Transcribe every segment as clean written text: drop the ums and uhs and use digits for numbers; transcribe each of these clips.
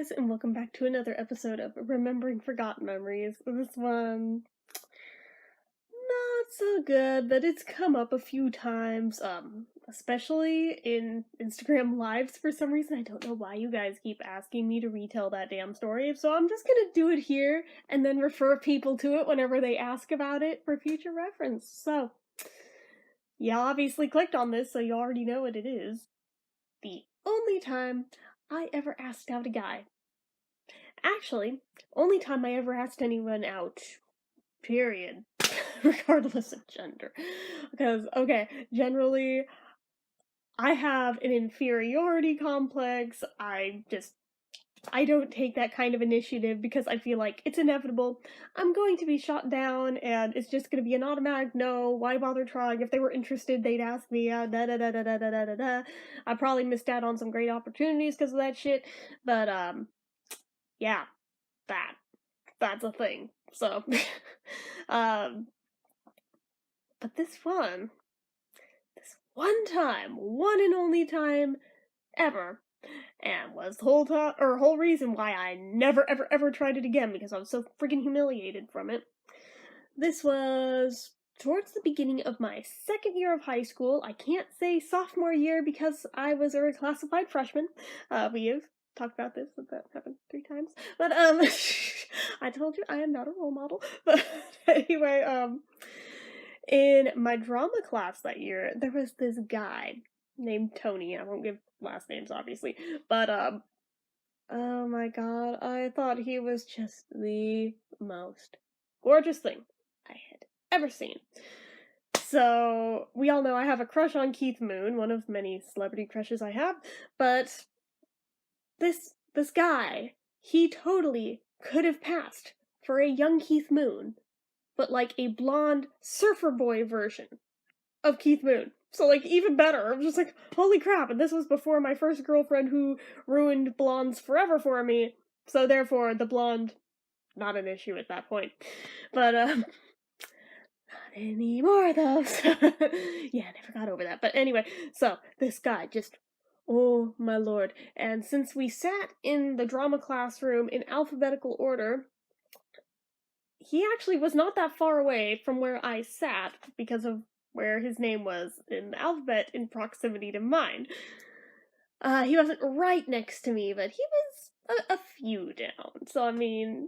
guys, and welcome back to another episode of Remembering Forgotten Memories. This one, not so good, but it's come up a few times, especially in Instagram Lives for some reason. I don't know why you guys keep asking me to retell that damn story, so I'm just gonna do it here and then refer people to it whenever they ask about it for future reference. So, you obviously clicked on this, so you already know what it is. The only time I ever asked out a guy. Actually, only time I ever asked anyone out, period, regardless of gender. Because, okay, generally, I have an inferiority complex. I don't take that kind of initiative because I feel like it's inevitable. I'm going to be shot down and it's just going to be an automatic no. Why bother trying? If they were interested, they'd ask me out. Da da da da da da da da da. I probably missed out on some great opportunities because of that shit. But, yeah, that's a thing. So, um, but this one and only time ever, and was the whole reason why I never ever tried it again because I was so freaking humiliated from it. This was towards the beginning of my second year of high school. I can't say sophomore year because I was a reclassified freshman. We have talked about this, that happened 3 times. But, I told you I am not a role model. But anyway, in my drama class that year, there was this guy named Tony. I won't give last names, obviously. But, oh my god, I thought he was just the most gorgeous thing I had ever seen. So, we all know I have a crush on Keith Moon, one of many celebrity crushes I have, but this guy, he totally could have passed for a young Keith Moon, but like a blonde surfer boy version of Keith Moon. So, like, even better. I'm just like, holy crap, and this was before my first girlfriend who ruined blondes forever for me, so therefore, the blonde, not an issue at that point. But, not anymore, though. Yeah, I never got over that. But anyway, so, this guy just, oh my lord. And since we sat in the drama classroom in alphabetical order, he actually was not that far away from where I sat because of where his name was in the alphabet in proximity to mine. He wasn't right next to me, but he was a few down. So, I mean,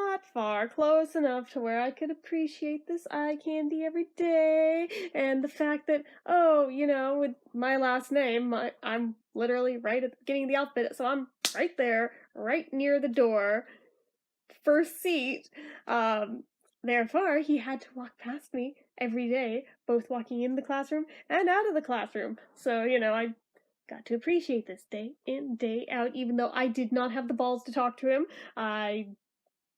not far. Close enough to where I could appreciate this eye candy every day. And the fact that, oh, you know, with my last name, I'm literally right at the beginning of the alphabet, so I'm right there, right near the door. First seat. Therefore, he had to walk past me every day, both walking in the classroom and out of the classroom. So, you know, I got to appreciate this day in, day out, even though I did not have the balls to talk to him. I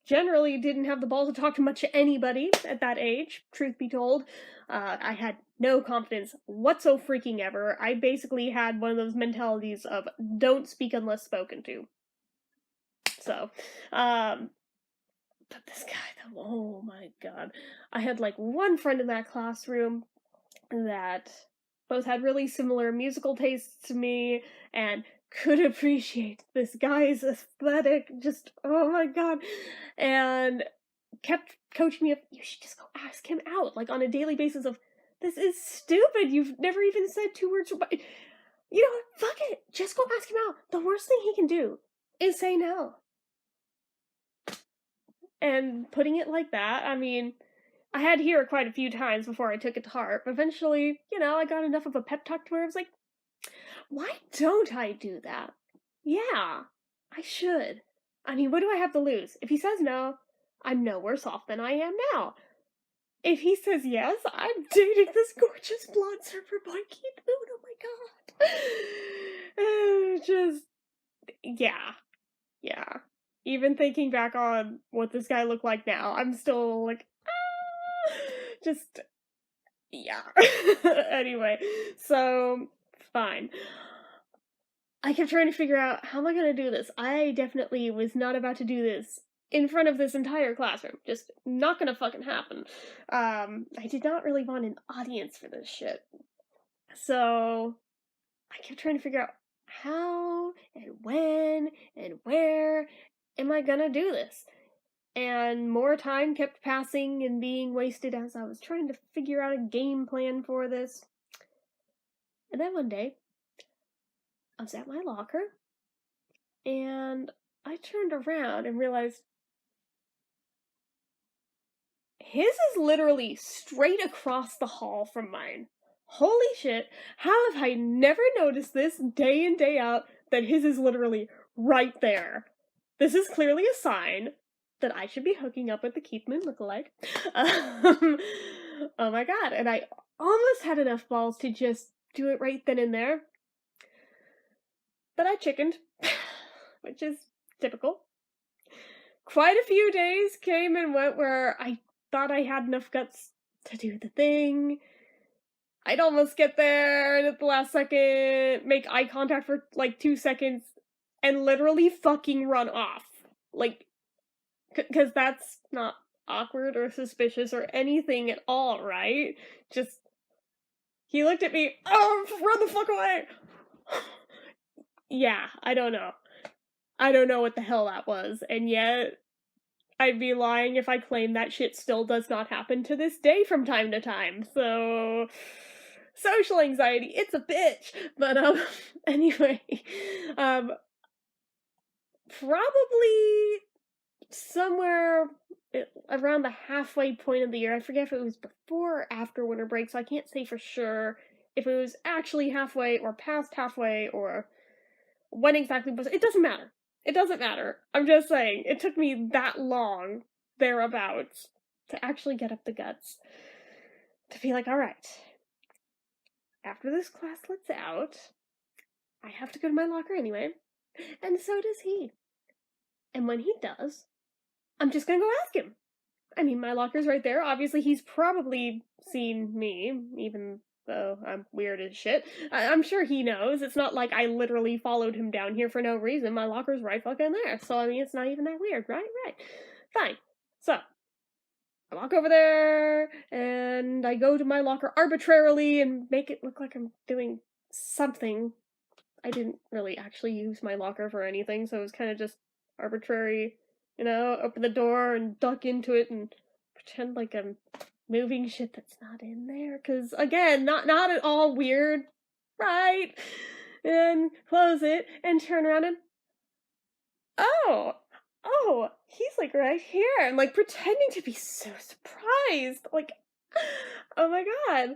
generally didn't have the balls to talk to much anybody at that age, truth be told. I had no confidence whatso freaking ever. I basically had one of those mentalities of don't speak unless spoken to. So, but this guy, though, oh my god. I had like one friend in that classroom that both had really similar musical tastes to me and could appreciate this guy's aesthetic. Just, oh my god. And kept coaching me up, you should just go ask him out, like on a daily basis of, this is stupid. You've never even said 2 words. You know what? Fuck it. Just go ask him out. The worst thing he can do is say no. And putting it like that, I mean, I had to hear it quite a few times before I took it to heart, but eventually, you know, I got enough of a pep talk to where I was like, why don't I do that? Yeah, I should. I mean, what do I have to lose? If he says no, I'm no worse off than I am now. If he says yes, I'm dating this gorgeous blonde surfer boy Keith Moon, oh my god. Just, yeah. Yeah. Even thinking back on what this guy looked like now, I'm still like, just, yeah. Anyway, so, fine. I kept trying to figure out, how am I gonna do this? I definitely was not about to do this in front of this entire classroom. Just not gonna fucking happen. I did not really want an audience for this shit. So, I kept trying to figure out, how and when and where am I gonna do this? And more time kept passing and being wasted as I was trying to figure out a game plan for this. And then one day, I was at my locker, and I turned around and realized his is literally straight across the hall from mine. Holy shit, how have I never noticed this day in, day out, that his is literally right there? This is clearly a sign that I should be hooking up with the Keith Moon lookalike. Oh my god, and I almost had enough balls to just do it right then and there. But I chickened, which is typical. Quite a few days came and went where I thought I had enough guts to do the thing. I'd almost get there, and at the last second, make eye contact for like 2 seconds, and literally fucking run off. Like, cause that's not awkward or suspicious or anything at all, right? Just, he looked at me, oh, run the fuck away! Yeah, I don't know. I don't know what the hell that was, and yet I'd be lying if I claimed that shit still does not happen to this day from time to time, so social anxiety, it's a bitch! But, anyway, probably somewhere around the halfway point of the year, I forget if it was before or after winter break, so I can't say for sure if it was actually halfway or past halfway or when exactly, but it doesn't matter. It doesn't matter. I'm just saying, it took me that long, thereabouts, to actually get up the guts to be like, alright, after this class lets out, I have to go to my locker anyway, and so does he. And when he does, I'm just gonna go ask him. I mean, my locker's right there. Obviously, he's probably seen me, even though I'm weird as shit. I'm sure he knows. It's not like I literally followed him down here for no reason. My locker's right fucking there. So, I mean, it's not even that weird, right? Right. Fine. So, I walk over there, and I go to my locker arbitrarily and make it look like I'm doing something. I didn't really actually use my locker for anything, so it was kind of just arbitrary, you know, open the door and duck into it and pretend like I'm moving shit that's not in there, because, again, not at all weird, right? And close it, and turn around and, oh, he's, like, right here, and, like, pretending to be so surprised, like, oh my god.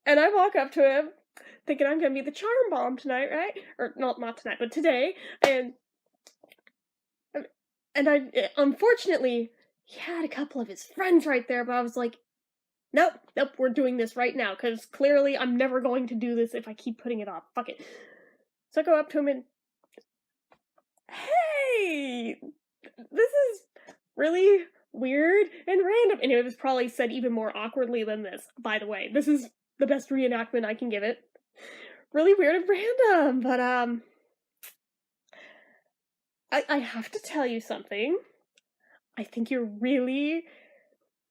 And I walk up to him, thinking I'm gonna be the charm bomb tonight, right? Or, not tonight, but today, and I, unfortunately, he had a couple of his friends right there, but I was like, nope, we're doing this right now, because clearly I'm never going to do this if I keep putting it off. Fuck it. So I go up to him and, hey, this is really weird and random. And it was probably said even more awkwardly than this, by the way. This is the best reenactment I can give it. Really weird and random, but, I have to tell you something. I think you're really,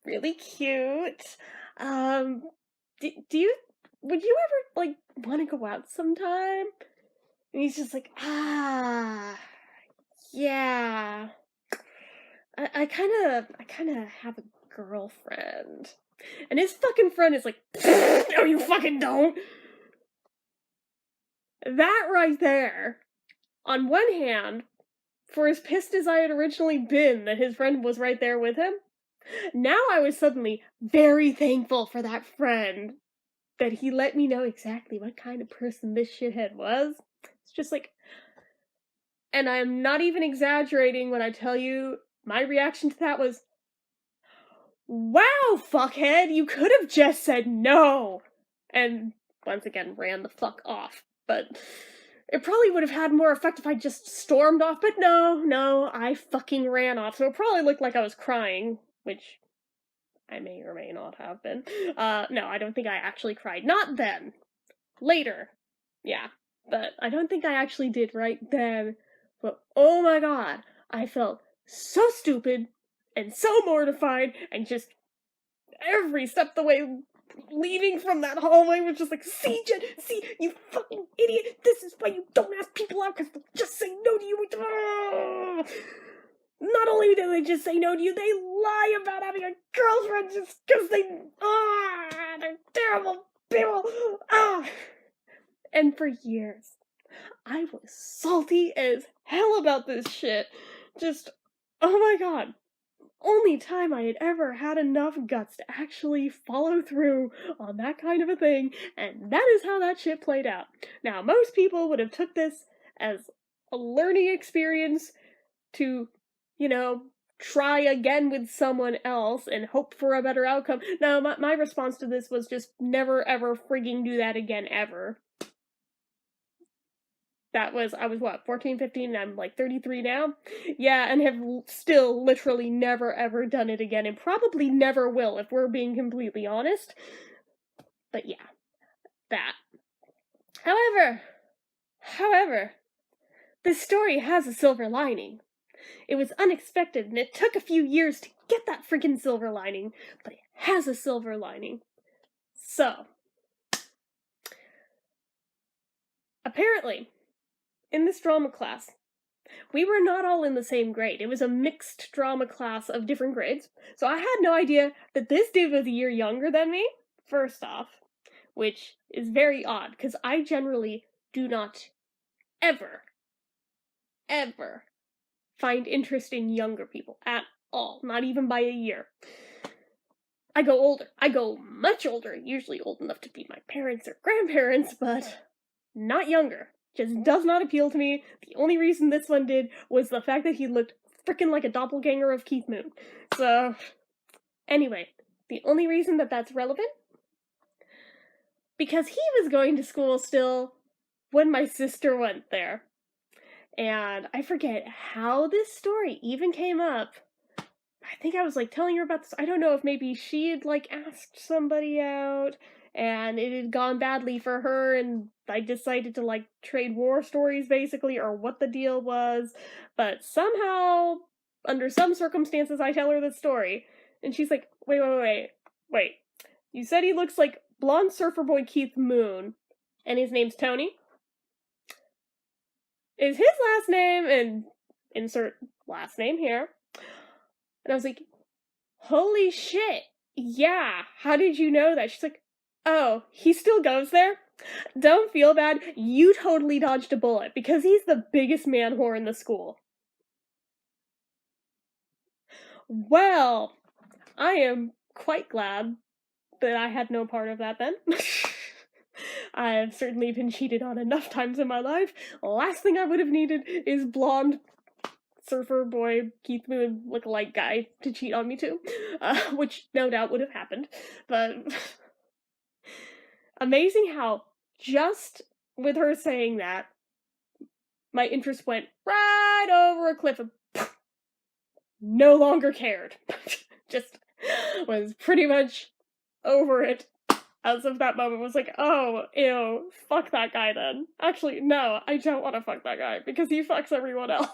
really cute. Would you ever, like, want to go out sometime? And he's just like, yeah. I kind of have a girlfriend. And his fucking friend is like, no, you fucking don't. That right there, on one hand, for as pissed as I had originally been that his friend was right there with him, now I was suddenly very thankful for that friend, that he let me know exactly what kind of person this shithead was. It's just like, and I'm not even exaggerating when I tell you, my reaction to that was, wow, fuckhead, you could have just said no! And, once again, ran the fuck off. But it probably would have had more effect if I just stormed off, but no, I fucking ran off, so it probably looked like I was crying, which I may or may not have been. No, I don't think I actually cried. Not then. Later. Yeah. But I don't think I actually did right then. But oh my god, I felt so stupid and so mortified and just every step of the way leaving from that hallway was just like, see, Jen, see, you fucking idiot, this is why you don't ask people out, because they'll just say no to you. Not only do they just say no to you, they lie about having a girlfriend just because they're terrible people. And for years, I was salty as hell about this shit. Just, oh my god. Only time I had ever had enough guts to actually follow through on that kind of a thing, and that is how that shit played out. Now, most people would have took this as a learning experience to, you know, try again with someone else and hope for a better outcome. Now, my response to this was just never ever frigging do that again ever. I was what, 14, 15, and I'm like 33 now? Yeah, and have still literally never ever done it again, and probably never will if we're being completely honest. But yeah, that. However, this story has a silver lining. It was unexpected, and it took a few years to get that freaking silver lining, but it has a silver lining. So, apparently, in this drama class, we were not all in the same grade. It was a mixed drama class of different grades. So I had no idea that this dude was a year younger than me, first off, which is very odd, because I generally do not ever find interest in younger people at all, not even by a year. I go older. I go much older, usually old enough to be my parents or grandparents, but not younger. Just does not appeal to me. The only reason this one did was the fact that he looked frickin' like a doppelganger of Keith Moon. So, anyway, the only reason that that's relevant? Because he was going to school still when my sister went there. And I forget how this story even came up. I think I was like telling her about this. I don't know if maybe she had like asked somebody out and it had gone badly for her and I decided to like trade war stories basically, or what the deal was. But somehow, under some circumstances, I tell her this story and she's like, wait. You said he looks like blonde surfer boy Keith Moon and his name's Tony? Is his last name, and insert last name here. And I was like, holy shit, yeah, how did you know that? She's like, oh, he still goes there? Don't feel bad, you totally dodged a bullet, because he's the biggest man whore in the school. Well, I am quite glad that I had no part of that then. I have certainly been cheated on enough times in my life. Last thing I would have needed is blonde surfer boy Keith Moon lookalike guy to cheat on me too, which no doubt would have happened. But amazing how just with her saying that, my interest went right over a cliff and no longer cared. Just was pretty much over it as of that moment. Was like, oh, ew, fuck that guy then. Actually, no, I don't want to fuck that guy because he fucks everyone else.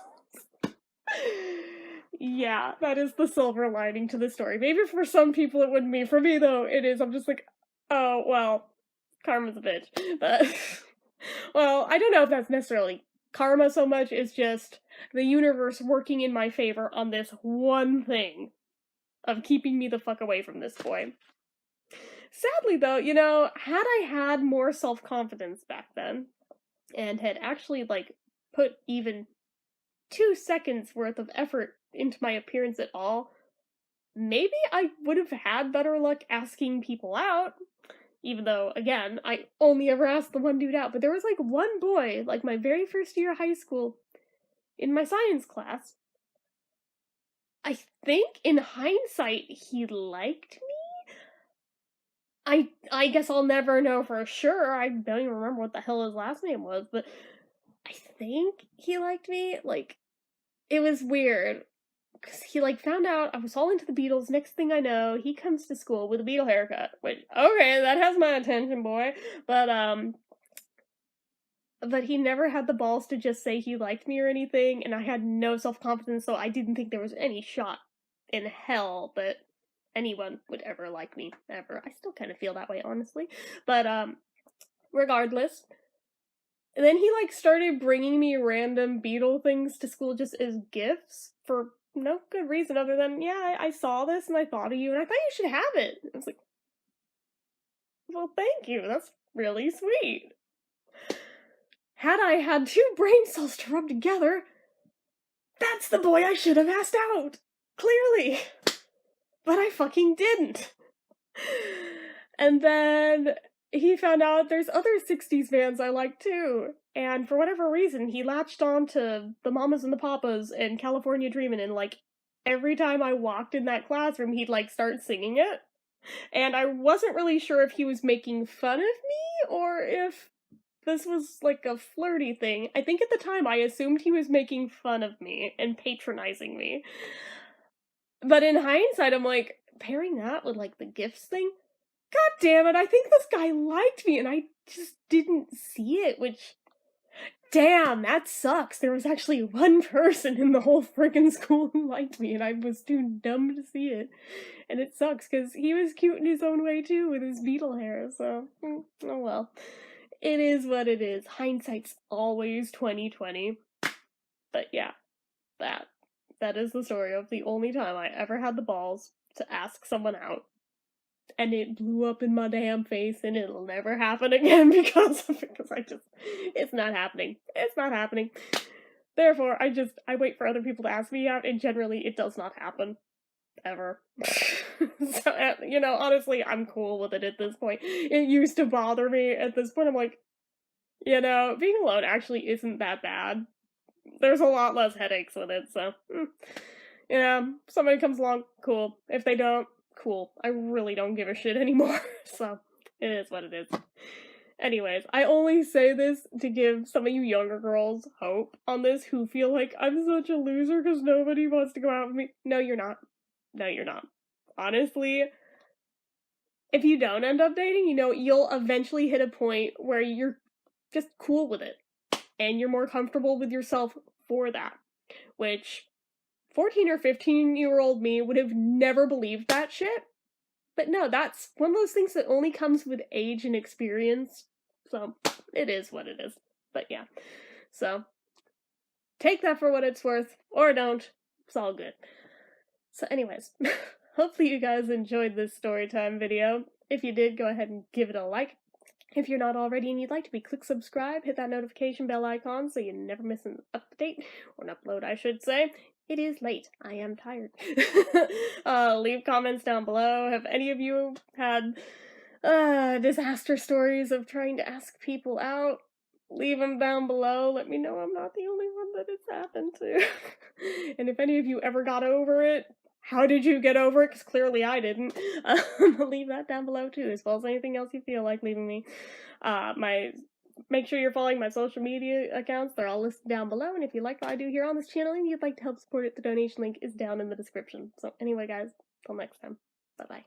Yeah, that is the silver lining to the story. Maybe for some people it wouldn't be. For me, though, it is. I'm just like, oh, well, karma's a bitch. But, well, I don't know if that's necessarily karma so much. It's just the universe working in my favor on this one thing of keeping me the fuck away from this boy. Sadly, though, you know, had I had more self-confidence back then, and had actually, like, put even 2 seconds worth of effort into my appearance at all, maybe I would have had better luck asking people out. Even though, again, I only ever asked the one dude out. But there was, like, one boy, like, my very first year of high school, in my science class. I think, in hindsight, he liked me? I guess I'll never know for sure. I don't even remember what the hell his last name was, but I think he liked me. Like, it was weird. Because he, like, found out I was all into the Beatles. Next thing I know, he comes to school with a Beatle haircut. Which, okay, that has my attention, boy. But he never had the balls to just say he liked me or anything, and I had no self-confidence, so I didn't think there was any shot in hell that anyone would ever like me, ever. I still kind of feel that way, honestly. But, regardless. And then he, like, started bringing me random Beatle things to school just as gifts for no good reason other than, yeah, I saw this and I thought of you and I thought you should have it. I was like, well, thank you. That's really sweet. Had I had 2 brain cells to rub together, that's the boy I should have asked out. Clearly. But I fucking didn't. And then he found out there's other 60s bands I like too. And for whatever reason, he latched on to the Mamas and the Papas and California Dreamin', and like every time I walked in that classroom, he'd like start singing it. And I wasn't really sure if he was making fun of me or if this was like a flirty thing. I think at the time I assumed he was making fun of me and patronizing me. But in hindsight, I'm like, pairing that with like the gifts thing? God damn it, I think this guy liked me and I just didn't see it, which, damn, that sucks. There was actually one person in the whole friggin' school who liked me and I was too dumb to see it. And it sucks because he was cute in his own way too with his Beatle hair, so, oh well. It is what it is. Hindsight's always 20/20. But yeah, that is the story of the only time I ever had the balls to ask someone out. And it blew up in my damn face, and it'll never happen again because it's not happening. It's not happening. Therefore, I wait for other people to ask me out, and generally it does not happen. Ever. So, you know, honestly, I'm cool with it at this point. It used to bother me. At this point, I'm like, you know, being alone actually isn't that bad. There's a lot less headaches with it, so, you know, somebody comes along, cool. If they don't, cool. I really don't give a shit anymore, so it is what it is. Anyways, I only say this to give some of you younger girls hope on this who feel like I'm such a loser because nobody wants to go out with me. No, you're not. No, you're not. Honestly, if you don't end up dating, you know, you'll eventually hit a point where you're just cool with it. And you're more comfortable with yourself for that. Which 14 or 15-year-old me would have never believed that shit. But no, that's one of those things that only comes with age and experience. So, it is what it is. But yeah. So, take that for what it's worth, or don't. It's all good. So anyways, hopefully you guys enjoyed this storytime video. If you did, go ahead and give it a like. If you're not already and you'd like to be, click subscribe, hit that notification bell icon so you never miss an update, or an upload I should say. It is late. I am tired. Leave comments down below. Have any of you had disaster stories of trying to ask people out? Leave them down below. Let me know I'm not the only one that it's happened to. And if any of you ever got over it, how did you get over it? Because clearly I didn't. Leave that down below too, as well as anything else you feel like leaving me. Make sure you're following my social media accounts. They're all listed down below. And if you like what I do here on this channel and you'd like to help support it, the donation link is down in the description. So anyway, guys, till next time. Bye-bye.